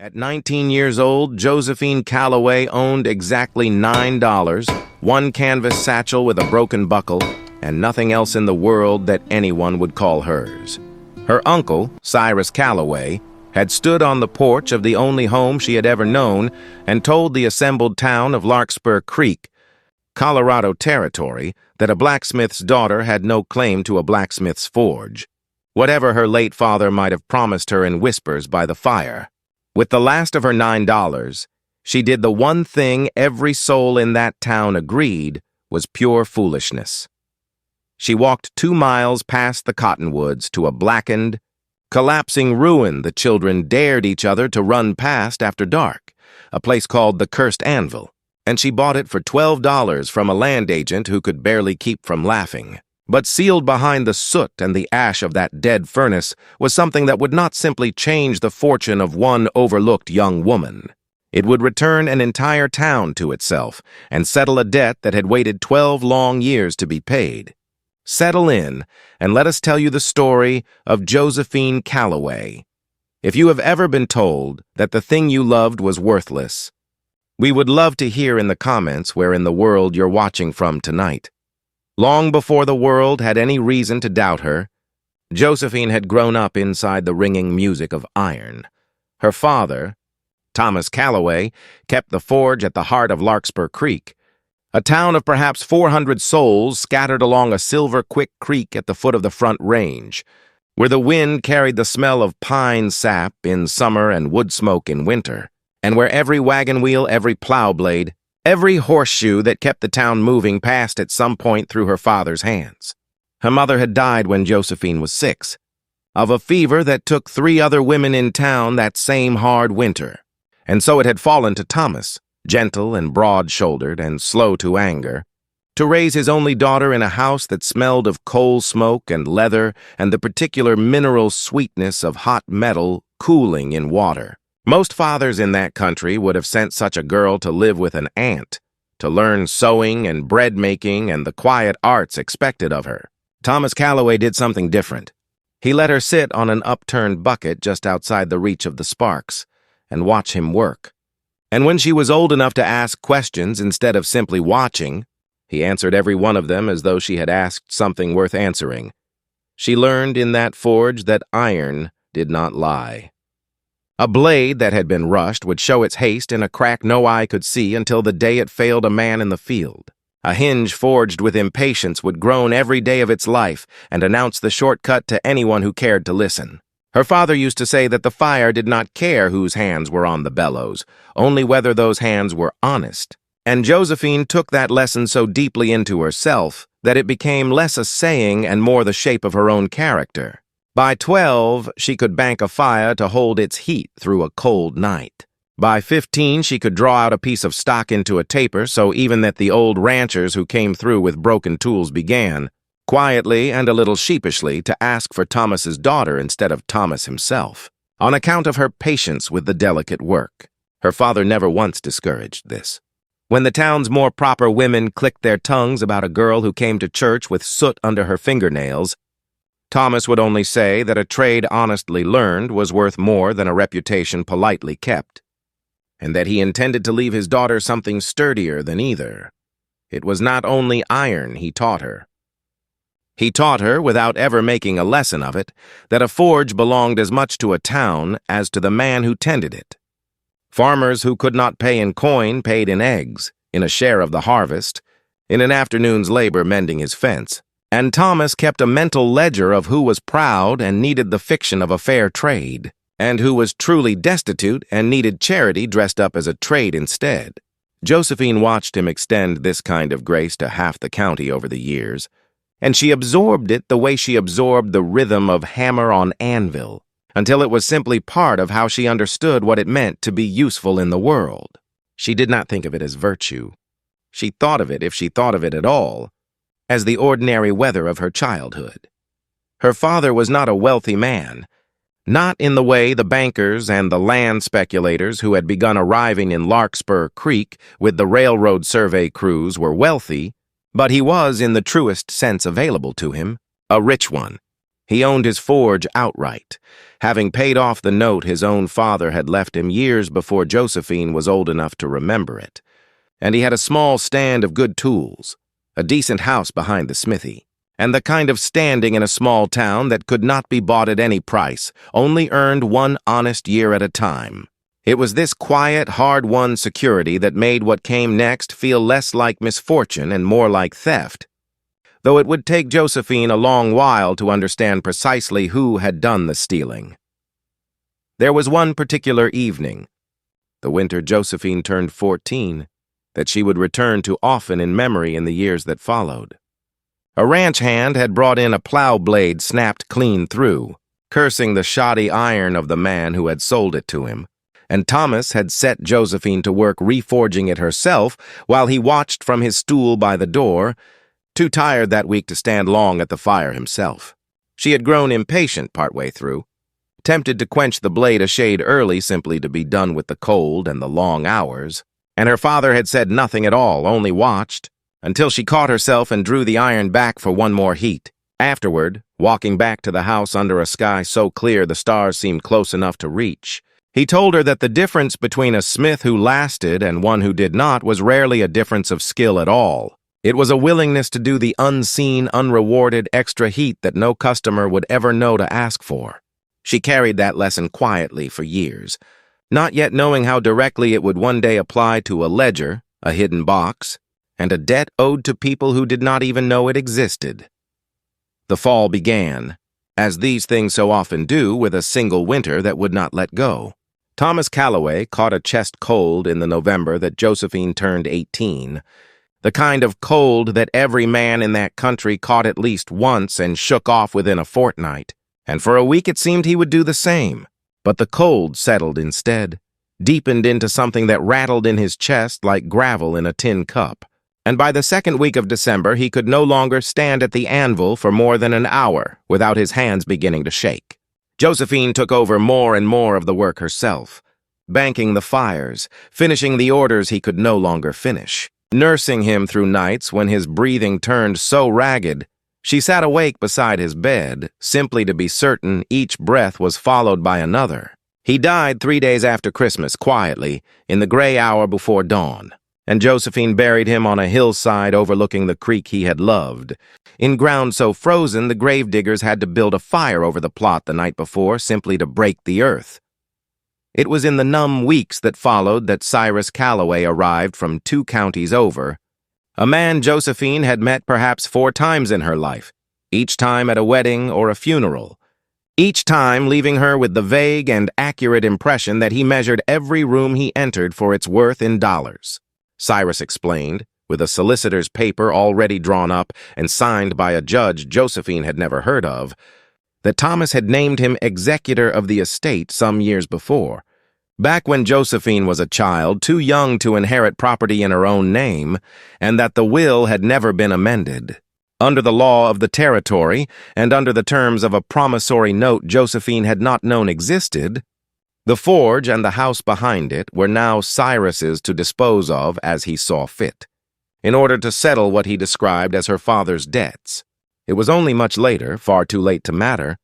At 19 years old, Josephine Calloway owned exactly $9, one canvas satchel with a broken buckle, and nothing else in the world that anyone would call hers. Her uncle, Cyrus Calloway, had stood on the porch of the only home she had ever known and told the assembled town of Larkspur Creek, Colorado Territory, that a blacksmith's daughter had no claim to a blacksmith's forge, whatever her late father might have promised her in whispers by the fire. With the last of her $9, she did the one thing every soul in that town agreed was pure foolishness. She walked 2 miles past the cottonwoods to a blackened, collapsing ruin the children dared each other to run past after dark, a place called the Cursed Anvil, and she bought it for $12 from a land agent who could barely keep from laughing. But sealed behind the soot and the ash of that dead furnace was something that would not simply change the fortune of one overlooked young woman. It would return an entire town to itself and settle a debt that had waited 12 long years to be paid. Settle in and let us tell you the story of Josephine Calloway. If you have ever been told that the thing you loved was worthless, we would love to hear in the comments where in the world you're watching from tonight. Long before the world had any reason to doubt her, Josephine had grown up inside the ringing music of iron. Her father, Thomas Calloway, kept the forge at the heart of Larkspur Creek, a town of perhaps 400 souls scattered along a silver quick creek at the foot of the Front Range, where the wind carried the smell of pine sap in summer and wood smoke in winter, and where every wagon wheel, every plow blade, every horseshoe that kept the town moving passed at some point through her father's hands. Her mother had died when Josephine was 6, of a fever that took 3 other women in town that same hard winter, and so it had fallen to Thomas, gentle and broad-shouldered and slow to anger, to raise his only daughter in a house that smelled of coal smoke and leather and the particular mineral sweetness of hot metal cooling in water. Most fathers in that country would have sent such a girl to live with an aunt, to learn sewing and bread-making and the quiet arts expected of her. Thomas Calloway did something different. He let her sit on an upturned bucket just outside the reach of the sparks and watch him work. And when she was old enough to ask questions instead of simply watching, he answered every one of them as though she had asked something worth answering. She learned in that forge that iron did not lie. A blade that had been rushed would show its haste in a crack no eye could see until the day it failed a man in the field. A hinge forged with impatience would groan every day of its life and announce the shortcut to anyone who cared to listen. Her father used to say that the fire did not care whose hands were on the bellows, only whether those hands were honest. And Josephine took that lesson so deeply into herself that it became less a saying and more the shape of her own character. By 12, she could bank a fire to hold its heat through a cold night. By 15, she could draw out a piece of stock into a taper so even that the old ranchers who came through with broken tools began, quietly and a little sheepishly, to ask for Thomas's daughter instead of Thomas himself, on account of her patience with the delicate work. Her father never once discouraged this. When the town's more proper women clicked their tongues about a girl who came to church with soot under her fingernails, Thomas would only say that a trade honestly learned was worth more than a reputation politely kept, and that he intended to leave his daughter something sturdier than either. It was not only iron he taught her. He taught her, without ever making a lesson of it, that a forge belonged as much to a town as to the man who tended it. Farmers who could not pay in coin paid in eggs, in a share of the harvest, in an afternoon's labor mending his fence. And Thomas kept a mental ledger of who was proud and needed the fiction of a fair trade, and who was truly destitute and needed charity dressed up as a trade instead. Josephine watched him extend this kind of grace to half the county over the years, and she absorbed it the way she absorbed the rhythm of hammer on anvil, until it was simply part of how she understood what it meant to be useful in the world. She did not think of it as virtue. She thought of it, if she thought of it at all, as the ordinary weather of her childhood. Her father was not a wealthy man, not in the way the bankers and the land speculators who had begun arriving in Larkspur Creek with the railroad survey crews were wealthy, but he was, in the truest sense available to him, a rich one. He owned his forge outright, having paid off the note his own father had left him years before Josephine was old enough to remember it. And he had a small stand of good tools, a decent house behind the smithy, and the kind of standing in a small town that could not be bought at any price, only earned one honest year at a time. It was this quiet, hard-won security that made what came next feel less like misfortune and more like theft, though it would take Josephine a long while to understand precisely who had done the stealing. There was one particular evening, the winter Josephine turned 14, that she would return to often in memory in the years that followed. A ranch hand had brought in a plow blade snapped clean through, cursing the shoddy iron of the man who had sold it to him, and Thomas had set Josephine to work reforging it herself while he watched from his stool by the door, too tired that week to stand long at the fire himself. She had grown impatient partway through, tempted to quench the blade a shade early simply to be done with the cold and the long hours, and her father had said nothing at all, only watched, until she caught herself and drew the iron back for one more heat. Afterward, walking back to the house under a sky so clear the stars seemed close enough to reach, he told her that the difference between a smith who lasted and one who did not was rarely a difference of skill at all. It was a willingness to do the unseen, unrewarded extra heat that no customer would ever know to ask for. She carried that lesson quietly for years, not yet knowing how directly it would one day apply to a ledger, a hidden box, and a debt owed to people who did not even know it existed. The fall began, as these things so often do, with a single winter that would not let go. Thomas Calloway caught a chest cold in the November that Josephine turned 18, the kind of cold that every man in that country caught at least once and shook off within a fortnight, and for a week it seemed he would do the same. But the cold settled instead, deepened into something that rattled in his chest like gravel in a tin cup, and by the second week of December he could no longer stand at the anvil for more than an hour without his hands beginning to shake. Josephine took over more and more of the work herself, banking the fires, finishing the orders he could no longer finish, nursing him through nights when his breathing turned so ragged she sat awake beside his bed, simply to be certain each breath was followed by another. He died 3 days after Christmas, quietly, in the gray hour before dawn, and Josephine buried him on a hillside overlooking the creek he had loved. In ground so frozen, the gravediggers had to build a fire over the plot the night before simply to break the earth. It was in the numb weeks that followed that Cyrus Calloway arrived from 2 counties over, a man Josephine had met perhaps 4 times in her life, each time at a wedding or a funeral, each time leaving her with the vague and accurate impression that he measured every room he entered for its worth in dollars. Cyrus explained, with a solicitor's paper already drawn up and signed by a judge Josephine had never heard of, that Thomas had named him executor of the estate some years before, back when Josephine was a child too young to inherit property in her own name, and that the will had never been amended. Under the law of the territory, and under the terms of a promissory note Josephine had not known existed, the forge and the house behind it were now Cyrus's to dispose of as he saw fit, in order to settle what he described as her father's debts. It was only much later, far too late to matter,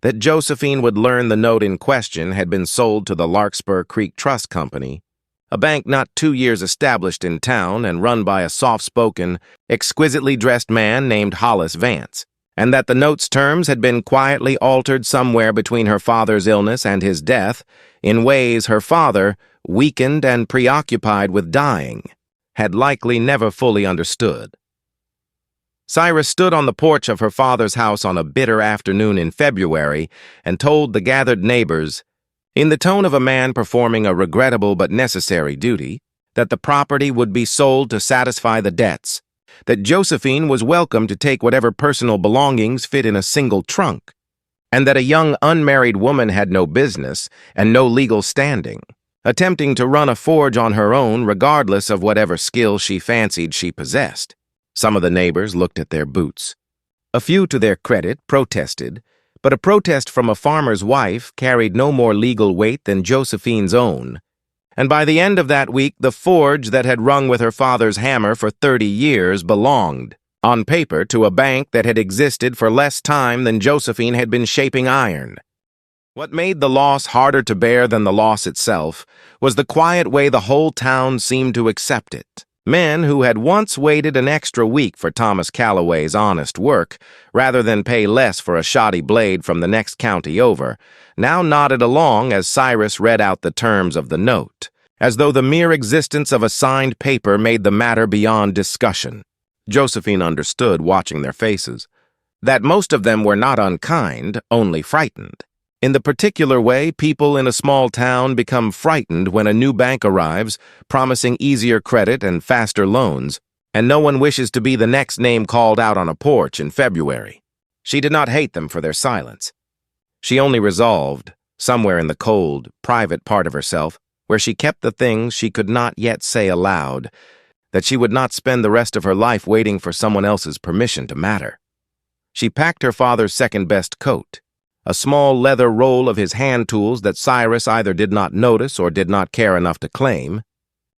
that Josephine would learn the note in question had been sold to the Larkspur Creek Trust Company, a bank not 2 years established in town and run by a soft-spoken, exquisitely dressed man named Hollis Vance, and that the note's terms had been quietly altered somewhere between her father's illness and his death in ways her father, weakened and preoccupied with dying, had likely never fully understood. Cyrus stood on the porch of her father's house on a bitter afternoon in February and told the gathered neighbors, in the tone of a man performing a regrettable but necessary duty, that the property would be sold to satisfy the debts, that Josephine was welcome to take whatever personal belongings fit in a single trunk, and that a young unmarried woman had no business and no legal standing, attempting to run a forge on her own regardless of whatever skill she fancied she possessed. Some of the neighbors looked at their boots. A few, to their credit, protested, but a protest from a farmer's wife carried no more legal weight than Josephine's own, and by the end of that week the forge that had rung with her father's hammer for 30 years belonged, on paper to a bank that had existed for less time than Josephine had been shaping iron. What made the loss harder to bear than the loss itself was the quiet way the whole town seemed to accept it. Men who had once waited an extra week for Thomas Calloway's honest work, rather than pay less for a shoddy blade from the next county over, now nodded along as Cyrus read out the terms of the note, as though the mere existence of a signed paper made the matter beyond discussion. Josephine understood, watching their faces, that most of them were not unkind, only frightened. In the particular way people in a small town become frightened when a new bank arrives, promising easier credit and faster loans, and no one wishes to be the next name called out on a porch in February. She did not hate them for their silence. She only resolved, somewhere in the cold, private part of herself, where she kept the things she could not yet say aloud, that she would not spend the rest of her life waiting for someone else's permission to matter. She packed her father's second-best coat, a small leather roll of his hand tools that Cyrus either did not notice or did not care enough to claim,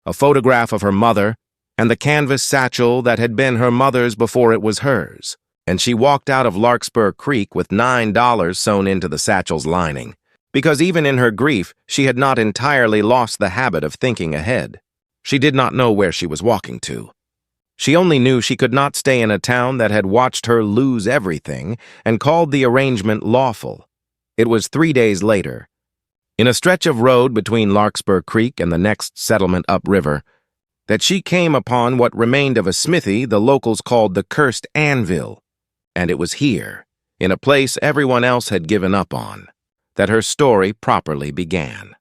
a photograph of her mother, and the canvas satchel that had been her mother's before it was hers, and she walked out of Larkspur Creek with $9 sewn into the satchel's lining, because even in her grief she had not entirely lost the habit of thinking ahead. She did not know where she was walking to. She only knew she could not stay in a town that had watched her lose everything and called the arrangement lawful. It was 3 days later, in a stretch of road between Larkspur Creek and the next settlement upriver, that she came upon what remained of a smithy the locals called the Cursed Anvil, and it was here, in a place everyone else had given up on, that her story properly began.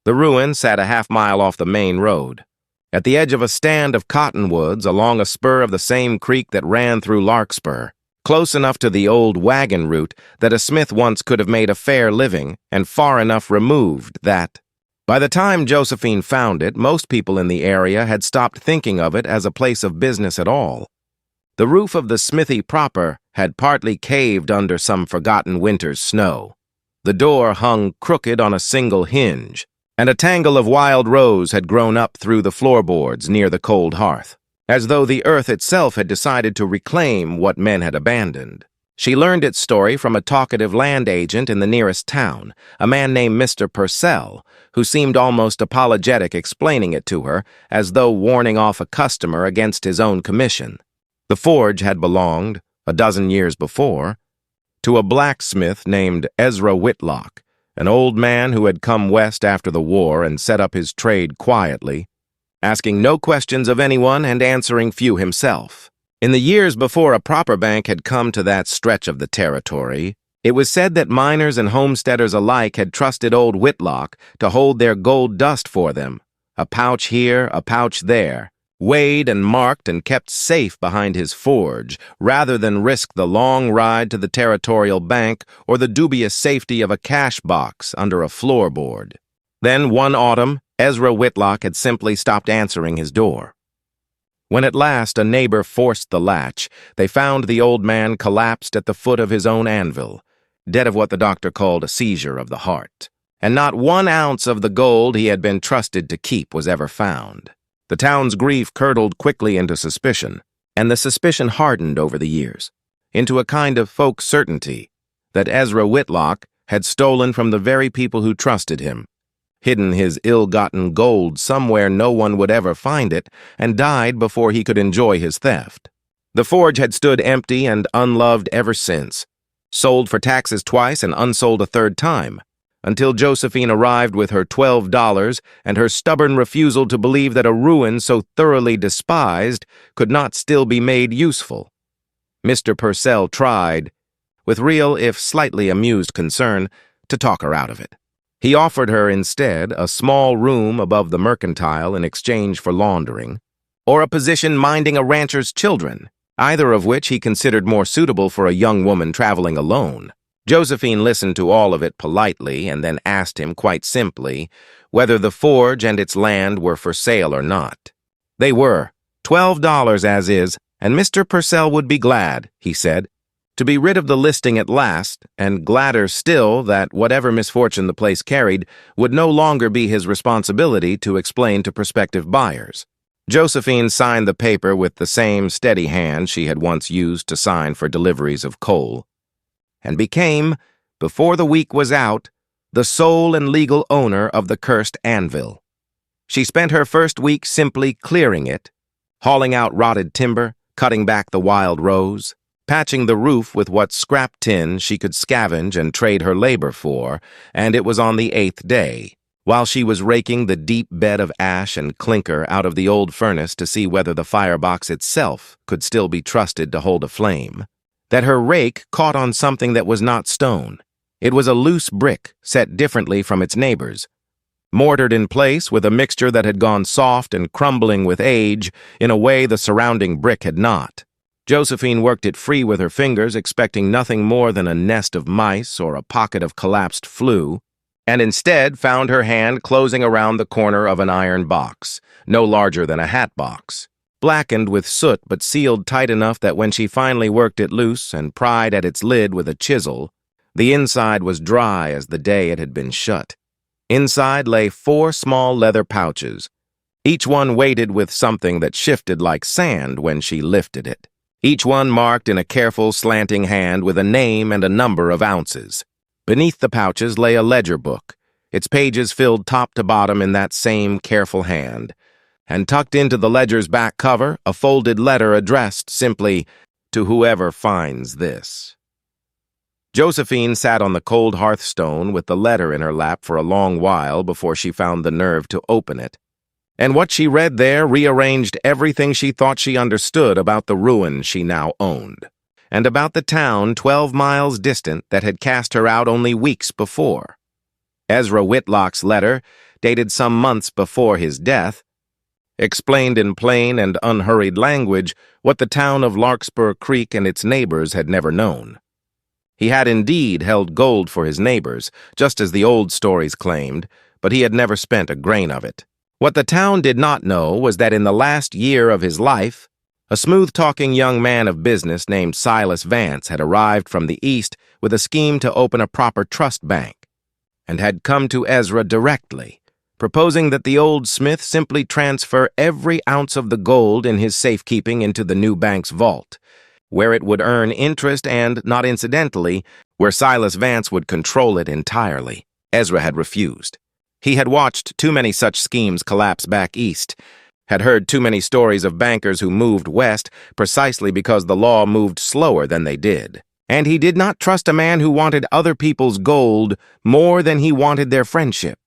The ruin sat a half-mile off the main road, at the edge of a stand of cottonwoods along a spur of the same creek that ran through Larkspur, close enough to the old wagon route that a smith once could have made a fair living, and far enough removed that, by the time Josephine found it, most people in the area had stopped thinking of it as a place of business at all. The roof of the smithy proper had partly caved under some forgotten winter's snow. The door hung crooked on a single hinge, and a tangle of wild rose had grown up through the floorboards near the cold hearth, as though the earth itself had decided to reclaim what men had abandoned. She learned its story from a talkative land agent in the nearest town, a man named Mr. Purcell, who seemed almost apologetic explaining it to her, as though warning off a customer against his own commission. The forge had belonged, a dozen years before, to a blacksmith named Ezra Whitlock, an old man who had come west after the war and set up his trade quietly, asking no questions of anyone and answering few himself. In the years before a proper bank had come to that stretch of the territory, it was said that miners and homesteaders alike had trusted old Whitlock to hold their gold dust for them, a pouch here, a pouch there, weighed and marked and kept safe behind his forge, rather than risk the long ride to the territorial bank or the dubious safety of a cash box under a floorboard. Then, one autumn, Ezra Whitlock had simply stopped answering his door. When at last a neighbor forced the latch, they found the old man collapsed at the foot of his own anvil, dead of what the doctor called a seizure of the heart. And not 1 ounce of the gold he had been trusted to keep was ever found. The town's grief curdled quickly into suspicion, and the suspicion hardened over the years, into a kind of folk certainty that Ezra Whitlock had stolen from the very people who trusted him, hidden his ill-gotten gold somewhere no one would ever find it, and died before he could enjoy his theft. The forge had stood empty and unloved ever since, sold for taxes twice and unsold a third time, until Josephine arrived with her $12 and her stubborn refusal to believe that a ruin so thoroughly despised could not still be made useful. Mr. Purcell tried, with real if slightly amused concern, to talk her out of it. He offered her instead a small room above the mercantile in exchange for laundering, or a position minding a rancher's children, either of which he considered more suitable for a young woman traveling alone. Josephine listened to all of it politely and then asked him quite simply whether the forge and its land were for sale or not. They were, $12 as is, and Mr. Purcell would be glad, he said, to be rid of the listing at last, and gladder still that whatever misfortune the place carried would no longer be his responsibility to explain to prospective buyers. Josephine signed the paper with the same steady hand she had once used to sign for deliveries of coal, and became, before the week was out, the sole and legal owner of the cursed anvil. She spent her first week simply clearing it, hauling out rotted timber, cutting back the wild rose, patching the roof with what scrap tin she could scavenge and trade her labor for, and it was on the 8th day, while she was raking the deep bed of ash and clinker out of the old furnace to see whether the firebox itself could still be trusted to hold a flame, that her rake caught on something that was not stone. It was a loose brick set differently from its neighbors, mortared in place with a mixture that had gone soft and crumbling with age in a way the surrounding brick had not. Josephine worked it free with her fingers, expecting nothing more than a nest of mice or a pocket of collapsed flue, and instead found her hand closing around the corner of an iron box, no larger than a hat box, blackened with soot but sealed tight enough that when she finally worked it loose and pried at its lid with a chisel, the inside was dry as the day it had been shut. Inside lay 4 small leather pouches, each one weighted with something that shifted like sand when she lifted it, each one marked in a careful slanting hand with a name and a number of ounces. Beneath the pouches lay a ledger book, its pages filled top to bottom in that same careful hand, and tucked into the ledger's back cover a folded letter addressed simply, "To whoever finds this." Josephine sat on the cold hearthstone with the letter in her lap for a long while before she found the nerve to open it, and what she read there rearranged everything she thought she understood about the ruin she now owned, and about the town 12 miles distant that had cast her out only weeks before. Ezra Whitlock's letter, dated some months before his death, explained in plain and unhurried language what the town of Larkspur Creek and its neighbors had never known. He had indeed held gold for his neighbors, just as the old stories claimed, but he had never spent a grain of it. What the town did not know was that in the last year of his life, a smooth-talking young man of business named Silas Vance had arrived from the east with a scheme to open a proper trust bank, and had come to Ezra directly, proposing that the old smith simply transfer every ounce of the gold in his safekeeping into the new bank's vault, where it would earn interest and, not incidentally, where Silas Vance would control it entirely. Ezra had refused. He had watched too many such schemes collapse back east, had heard too many stories of bankers who moved west precisely because the law moved slower than they did. And he did not trust a man who wanted other people's gold more than he wanted their friendship.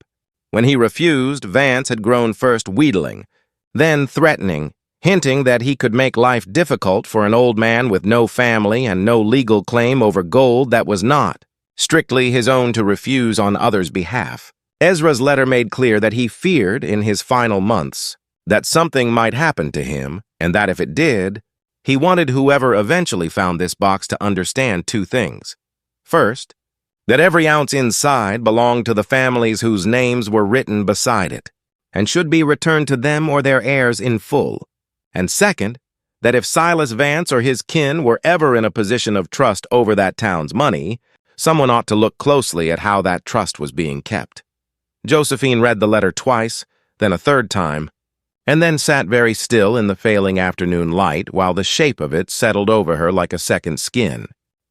When he refused, Vance had grown first wheedling, then threatening, hinting that he could make life difficult for an old man with no family and no legal claim over gold that was not strictly his own to refuse on others' behalf. Ezra's letter made clear that he feared in his final months that something might happen to him, and that if it did, he wanted whoever eventually found this box to understand 2 things. First, that every ounce inside belonged to the families whose names were written beside it, and should be returned to them or their heirs in full. And second, that if Silas Vance or his kin were ever in a position of trust over that town's money, someone ought to look closely at how that trust was being kept. Josephine read the letter twice, then a third time, and then sat very still in the failing afternoon light while the shape of it settled over her like a second skin.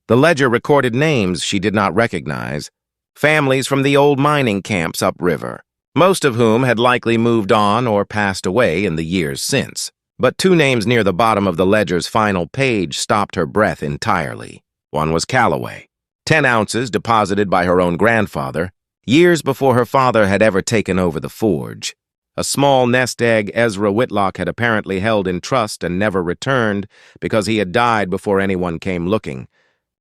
The ledger recorded names she did not recognize, families from the old mining camps upriver, most of whom had likely moved on or passed away in the years since. But 2 names near the bottom of the ledger's final page stopped her breath entirely. One was Calloway, 10 ounces deposited by her own grandfather, years before her father had ever taken over the forge. A small nest egg Ezra Whitlock had apparently held in trust and never returned because he had died before anyone came looking,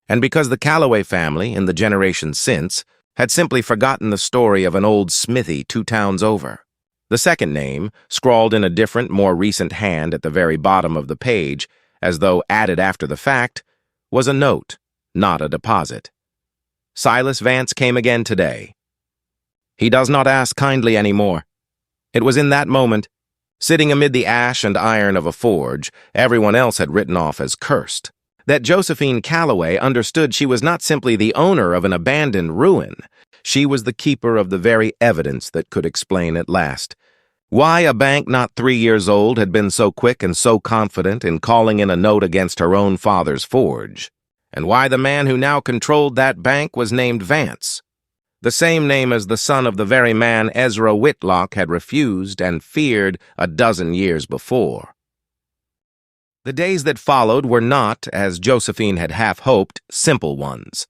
and because the Calloway family, in the generations since, had simply forgotten the story of an old smithy 2 towns over. The second name, scrawled in a different, more recent hand at the very bottom of the page, as though added after the fact, was a note, not a deposit. Silas Vance came again today. He does not ask kindly any more. It was in that moment, sitting amid the ash and iron of a forge everyone else had written off as cursed, that Josephine Calloway understood she was not simply the owner of an abandoned ruin. She was the keeper of the very evidence that could explain at last Why a bank not 3 years old had been so quick and so confident in calling in a note against her own father's forge, and why the man who now controlled that bank was named Vance, the same name as the son of the very man Ezra Whitlock had refused and feared a dozen years before. The days that followed were not, as Josephine had half hoped, simple ones.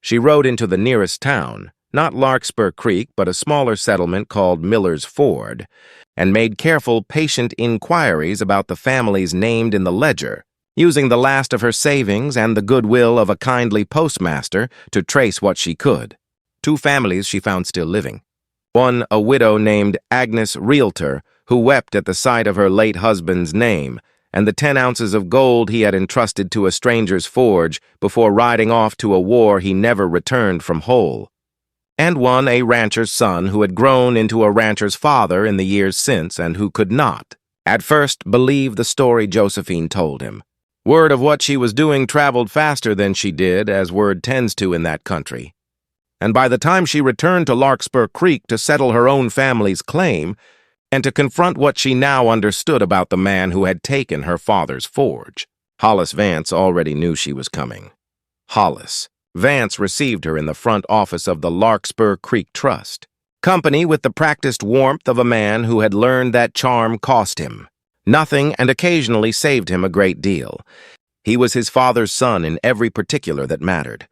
She rode into the nearest town, not Larkspur Creek, but a smaller settlement called Miller's Ford, and made careful, patient inquiries about the families named in the ledger, using the last of her savings and the goodwill of a kindly postmaster to trace what she could. 2 families she found still living. One, a widow named Agnes Realtor, who wept at the sight of her late husband's name, and the 10 ounces of gold he had entrusted to a stranger's forge before riding off to a war he never returned from whole. And one, a rancher's son who had grown into a rancher's father in the years since and who could not, at first, believe the story Josephine told him. Word of what she was doing traveled faster than she did, as word tends to in that country. And by the time she returned to Larkspur Creek to settle her own family's claim, and to confront what she now understood about the man who had taken her father's forge, Hollis Vance already knew she was coming. Hollis. Vance received her in the front office of the Larkspur Creek Trust, company with the practiced warmth of a man who had learned that charm cost him nothing and occasionally saved him a great deal. He was his father's son in every particular that mattered,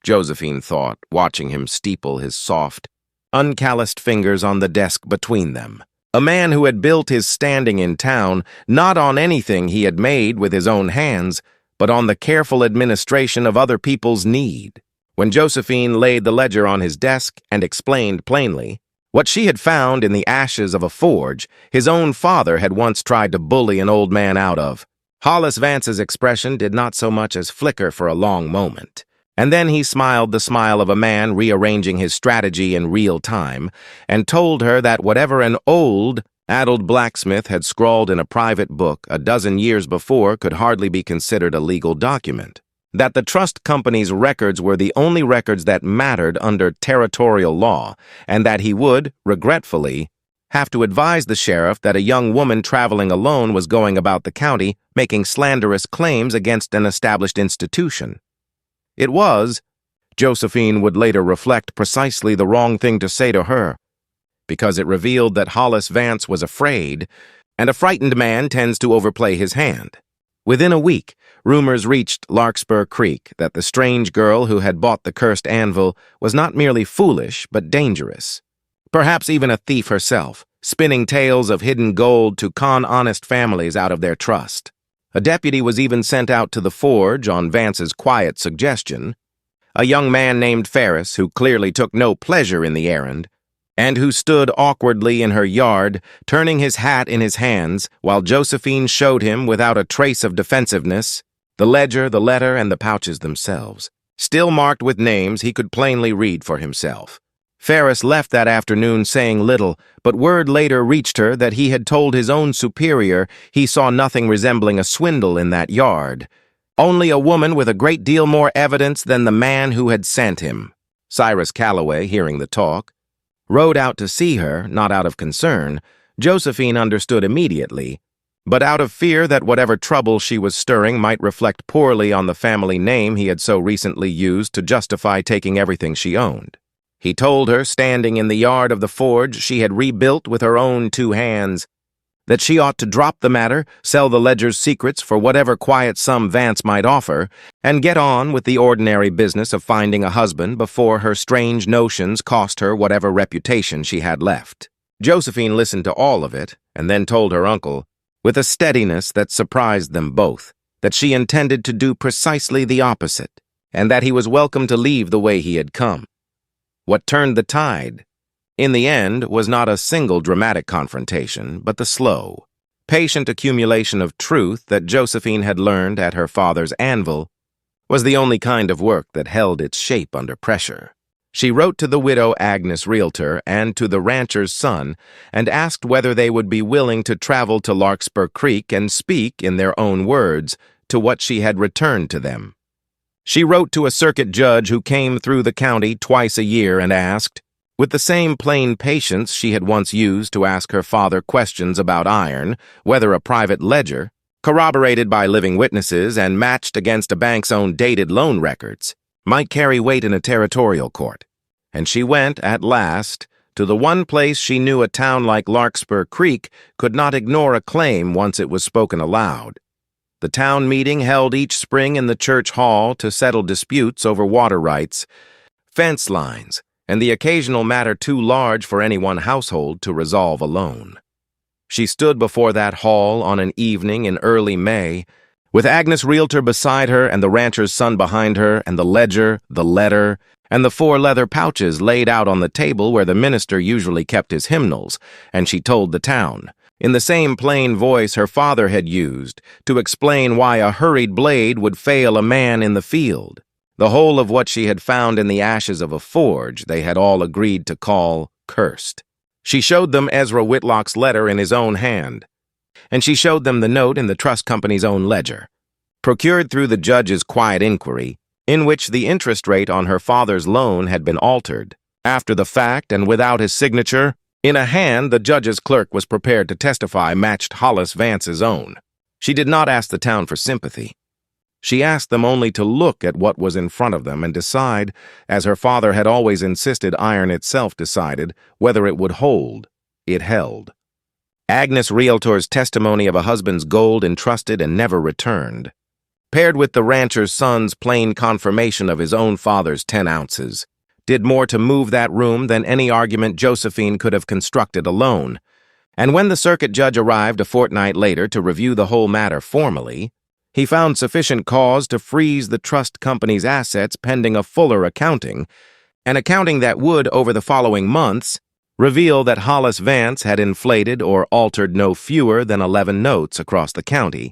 Josephine thought, watching him steeple his soft, uncalloused fingers on the desk between them. A man who had built his standing in town not on anything he had made with his own hands, but on the careful administration of other people's need. When Josephine laid the ledger on his desk and explained plainly what she had found in the ashes of a forge his own father had once tried to bully an old man out of, Hollis Vance's expression did not so much as flicker for a long moment, and then he smiled the smile of a man rearranging his strategy in real time and told her that whatever an old, addled blacksmith had scrawled in a private book a dozen years before could hardly be considered a legal document, that the trust company's records were the only records that mattered under territorial law, and that he would, regretfully, have to advise the sheriff that a young woman traveling alone was going about the county making slanderous claims against an established institution. It was, Josephine would later reflect, precisely the wrong thing to say to her, because it revealed that Hollis Vance was afraid, and a frightened man tends to overplay his hand. Within a week, rumors reached Larkspur Creek that the strange girl who had bought the cursed anvil was not merely foolish, but dangerous. Perhaps even a thief herself, spinning tales of hidden gold to con honest families out of their trust. A deputy was even sent out to the forge on Vance's quiet suggestion, a young man named Ferris who clearly took no pleasure in the errand, and who stood awkwardly in her yard, turning his hat in his hands, while Josephine showed him, without a trace of defensiveness, the ledger, the letter, and the pouches themselves, still marked with names he could plainly read for himself. Ferris left that afternoon saying little, but word later reached her that he had told his own superior he saw nothing resembling a swindle in that yard, only a woman with a great deal more evidence than the man who had sent him. Cyrus Calloway, hearing the talk, rode out to see her, not out of concern, Josephine understood immediately, but out of fear that whatever trouble she was stirring might reflect poorly on the family name he had so recently used to justify taking everything she owned. He told her, standing in the yard of the forge she had rebuilt with her own 2 hands, that she ought to drop the matter, sell the ledger's secrets for whatever quiet sum Vance might offer, and get on with the ordinary business of finding a husband before her strange notions cost her whatever reputation she had left. Josephine listened to all of it, and then told her uncle, with a steadiness that surprised them both, that she intended to do precisely the opposite, and that he was welcome to leave the way he had come. What turned the tide, in the end, was not a single dramatic confrontation, but the slow, patient accumulation of truth that Josephine had learned at her father's anvil was the only kind of work that held its shape under pressure. She wrote to the widow Agnes Realtor and to the rancher's son and asked whether they would be willing to travel to Larkspur Creek and speak, in their own words, to what she had returned to them. She wrote to a circuit judge who came through the county twice a year and asked, With the same plain patience she had once used to ask her father questions about iron, whether a private ledger, corroborated by living witnesses and matched against a bank's own dated loan records, might carry weight in a territorial court. And she went, at last, to the one place she knew a town like Larkspur Creek could not ignore a claim once it was spoken aloud. The town meeting held each spring in the church hall to settle disputes over water rights, fence lines, and the occasional matter too large for any one household to resolve alone. She stood before that hall on an evening in early May, with Agnes Realtor beside her and the rancher's son behind her, and the ledger, the letter, and the 4 leather pouches laid out on the table where the minister usually kept his hymnals, and she told the town, in the same plain voice her father had used, to explain why a hurried blade would fail a man in the field. The whole of what she had found in the ashes of a forge they had all agreed to call cursed. She showed them Ezra Whitlock's letter in his own hand, and she showed them the note in the trust company's own ledger, procured through the judge's quiet inquiry, in which the interest rate on her father's loan had been altered, after the fact and without his signature, in a hand the judge's clerk was prepared to testify matched Hollis Vance's own. She did not ask the town for sympathy. She asked them only to look at what was in front of them and decide, as her father had always insisted iron itself decided, whether it would hold. It held. Agnes Realtor's testimony of a husband's gold entrusted and never returned, paired with the rancher's son's plain confirmation of his own father's 10 ounces, did more to move that room than any argument Josephine could have constructed alone. And when the circuit judge arrived a fortnight later to review the whole matter formally, he found sufficient cause to freeze the trust company's assets pending a fuller accounting, an accounting that would, over the following months, reveal that Hollis Vance had inflated or altered no fewer than 11 notes across the county,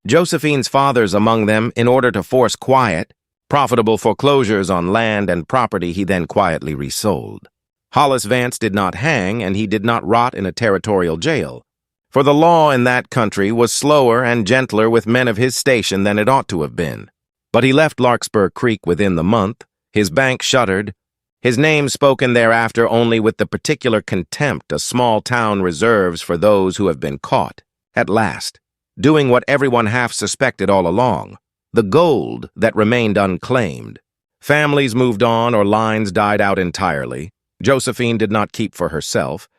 Josephine's father's among them, in order to force quiet, profitable foreclosures on land and property he then quietly resold. Hollis Vance did not hang, and he did not rot in a territorial jail, for the law in that country was slower and gentler with men of his station than it ought to have been. But he left Larkspur Creek within the month, his bank shuttered, his name spoken thereafter only with the particular contempt a small town reserves for those who have been caught, at last, doing what everyone half suspected all along, the gold that remained unclaimed. Families moved on or lines died out entirely. Josephine did not keep for herself,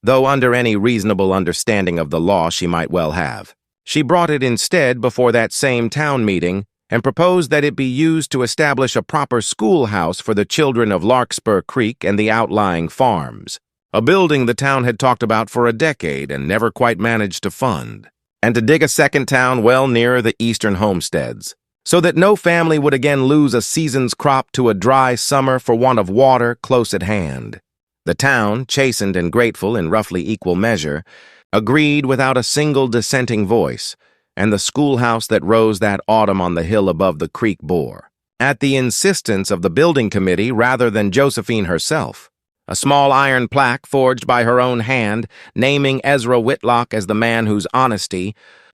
though under any reasonable understanding of the law she might well have. She brought it instead before that same town meeting and proposed that it be used to establish a proper schoolhouse for the children of Larkspur Creek and the outlying farms, a building the town had talked about for a decade and never quite managed to fund, and to dig a second town well nearer the eastern homesteads, so that no family would again lose a season's crop to a dry summer for want of water close at hand. The town, chastened and grateful in roughly equal measure, agreed without a single dissenting voice, and the schoolhouse that rose that autumn on the hill above the creek bore, at the insistence of the building committee rather than Josephine herself, a small iron plaque forged by her own hand, naming Ezra Whitlock as the man whose honesty,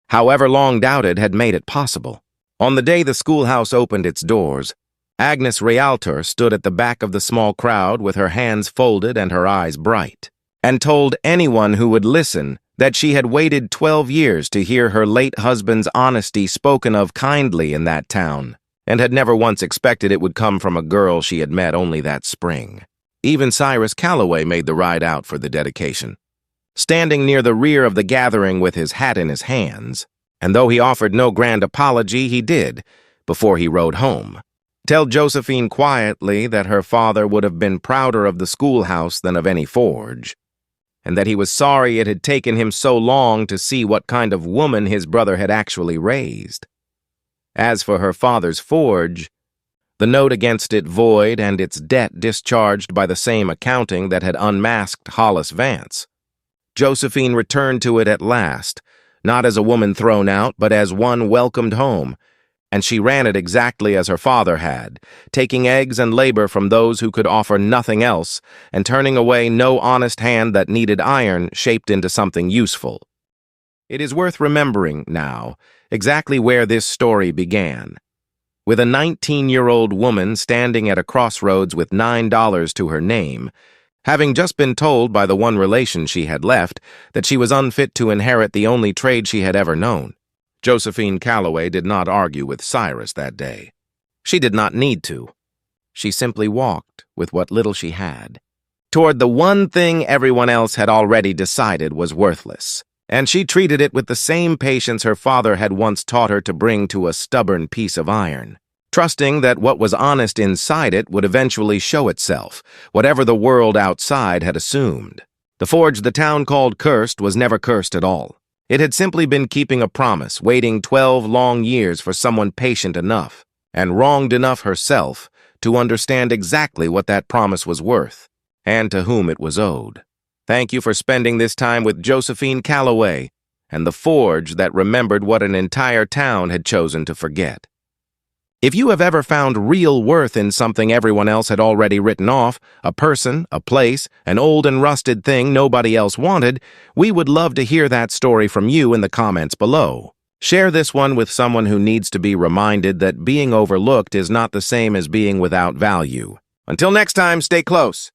however long doubted, had made it possible. On the day the schoolhouse opened its doors, Agnes Realtor stood at the back of the small crowd with her hands folded and her eyes bright, and told anyone who would listen that she had waited 12 years to hear her late husband's honesty spoken of kindly in that town, and had never once expected it would come from a girl she had met only that spring. Even Cyrus Calloway made the ride out for the dedication, standing near the rear of the gathering with his hat in his hands, and though he offered no grand apology, he did, before he rode home, tell Josephine quietly that her father would have been prouder of the schoolhouse than of any forge, and that he was sorry it had taken him so long to see what kind of woman his brother had actually raised. As for her father's forge, the note against it void and its debt discharged by the same accounting that had unmasked Hollis Vance, Josephine returned to it at last, not as a woman thrown out, but as one welcomed home, and she ran it exactly as her father had, taking eggs and labor from those who could offer nothing else, and turning away no honest hand that needed iron shaped into something useful. It is worth remembering, now, exactly where this story began, with a 19-year-old woman standing at a crossroads with $9 to her name, Having just been told by the one relation she had left that she was unfit to inherit the only trade she had ever known, Josephine Calloway did not argue with Cyrus that day. She did not need to. She simply walked, with what little she had, toward the one thing everyone else had already decided was worthless, and she treated it with the same patience her father had once taught her to bring to a stubborn piece of iron, trusting that what was honest inside it would eventually show itself, whatever the world outside had assumed. The forge the town called cursed was never cursed at all. It had simply been keeping a promise, waiting 12 long years for someone patient enough, and wronged enough herself, to understand exactly what that promise was worth, and to whom it was owed. Thank you for spending this time with Josephine Calloway, and the forge that remembered what an entire town had chosen to forget. If you have ever found real worth in something everyone else had already written off, a person, a place, an old and rusted thing nobody else wanted, we would love to hear that story from you in the comments below. Share this one with someone who needs to be reminded that being overlooked is not the same as being without value. Until next time, stay close.